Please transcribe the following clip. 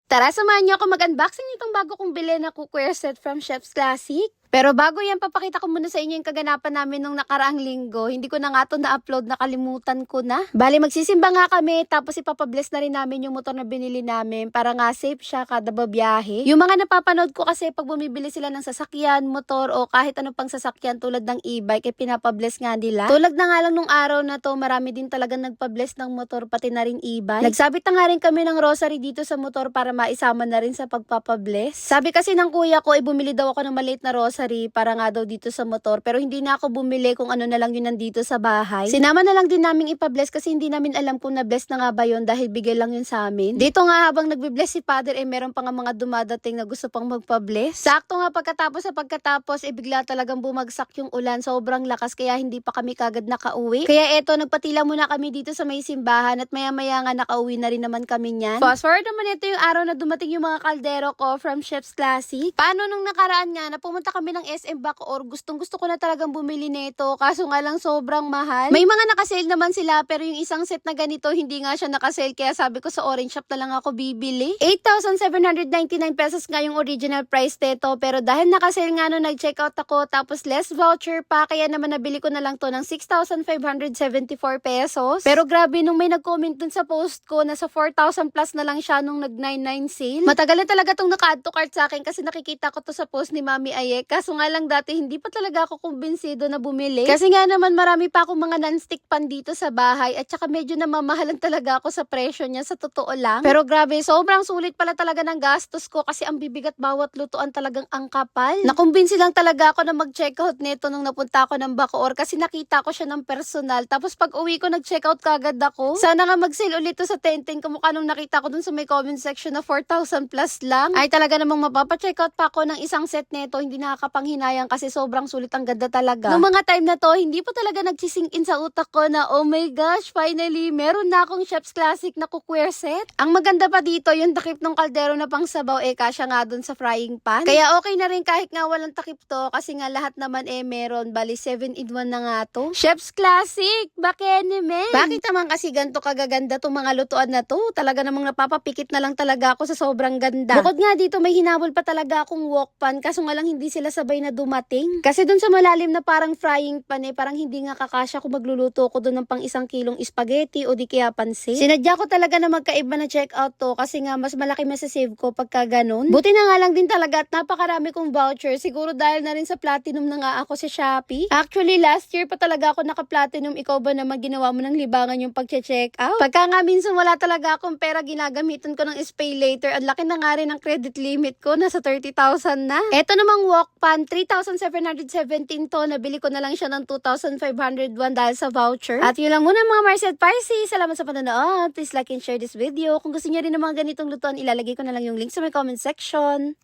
Tara, samahan niyo ako mag-unboxing nitong bago kong bilhin na cookware set from Chef's Classic. Pero bago yan, papakita ko muna sa inyo yung kaganapan namin nung nakaraang linggo. Hindi ko na nga ito na-upload, nakalimutan ko na. Bali, magsisimba nga kami, tapos ipapabless na rin namin yung motor na binili namin para nga safe siya kada babiyahe. Yung mga napapanood ko kasi pag bumibili sila ng sasakyan, motor, o kahit ano pang sasakyan tulad ng e-bike, pinapabless nga nila. Tulad na nga lang nung araw na to, marami din talagang nagpabless ng motor, pati na rin e-bike. Nagsabit na nga rin kami ng rosary dito sa motor para maisama na rin sa pagpapabless. Sabi kasi ng kuya ko, bumili daw ako ng maliit na rosary para nga daw dito sa motor, pero hindi na ako bumili kung ano na lang yun nandito sa bahay. Sinama na lang din namin ipa-bless kasi hindi namin alam kung na-bless na nga ba yun dahil bigay lang yun sa amin. Dito nga habang nagbe-bless si Father, meron pa nga mga dumadating na gusto pang magpa-bless. Sakto nga pagkatapos bigla talagang bumagsak yung ulan, sobrang lakas kaya hindi pa kami kagad nakauwi. Kaya eto, nagpatila muna kami dito sa may simbahan at maya-maya nga nakauwi na rin naman kami niyan. Fast forward naman, ito yung araw na dumating yung mga kaldero ko from Chef's Classic. Paano nung nakaraan nga na pumunta kami ng SM Bacoor, gustong-gusto ko na talagang bumili nito, kaso nga lang sobrang mahal. May mga nakasale naman sila, pero yung isang set na ganito hindi nga siya nakasale, kaya sabi ko sa Orange Shop na lang ako bibili. 8,799 pesos nga yung original price nito, pero dahil nakasale nga nung nag-check out ako, tapos less voucher pa, kaya naman nabili ko na lang to ng 6,574 pesos. Pero grabe, nung may nag-comment dun sa post ko, nasa 4,000 plus na lang siya nung nag-99 sale. Matagal na talaga tong naka-add to cart sa akin kasi nakikita ko to sa post ni Mami Ayek, kaso nga lang dati hindi pa talaga ako kumbinsido na bumili. Kasi nga naman marami pa akong mga non-stick pan dito sa bahay at saka medyo namamahalan talaga ako sa presyo niya, sa totoo lang. Pero grabe, sobrang sulit pala talaga ng gastos ko kasi ang bibigat bawat lutuan, talagang ang kapal. Nakumbinsi lang talaga ako na mag-check out nito nung napunta ako ng Bacoor kasi nakita ko siya ng personal. Tapos pag uwi ko nag-check out kagad ako. Sana nga mag-sale ulit to sa Tenten, kamukha nung nakita ko dun sa may comment section na 4,000 plus lang. Ay talaga namang mapapa-check out pa ako ng isang set nito, hindi nakakapanghinayang kasi sobrang sulit, ang ganda talaga. Noong mga time na to, hindi po talaga nagsisink in sa utak ko na oh my gosh, finally, meron na akong Chef's Classic na cookware set. Ang maganda pa dito, yung takip ng kaldero na pang sabaw, kasya nga dun sa frying pan. Kaya okay na rin kahit nga walang takip to, kasi nga lahat naman meron, bali 7-in-1 na nga to. Chef's Classic! Bakit naman kasi ganito kagaganda tong mga lutuan na to? Talaga namang napapapikit na lang talaga ako sa sobrang ganda. Bukod nga dito, may hinabol pa talaga akong wok pan, kaso nga lang hindi sila sabay na dumating. Kasi dun sa malalim na parang frying pan, parang hindi nga kakasya kung magluluto ko dun ng pang 1 kilong spaghetti o di kaya pansit. Sinadya ko talaga na magkaiba na check out to kasi nga mas malaki masasave ko pagka ganun. Buti na nga lang din talaga at napakarami kong voucher. Siguro dahil na rin sa platinum na nga ako sa Shopee. Actually, last year pa talaga ako naka-platinum. Ikaw ba naman ginawa mo ng libangan yung pag-check out? Pagka nga minsan wala talaga akong pera, ginagamitan ko ng pay later. Ang laki na nga rin ang credit limit ko. Nasa 30,000 na. Eto namang wok pan, 3,717 to. Nabili ko na lang siya ng 2,501 dahil sa voucher. At yun lang muna mga Marcel Parsi. Salamat sa panonood. Please like and share this video. Kung gusto niyo rin ng mga ganitong lutuan, ilalagay ko na lang yung link sa may comment section.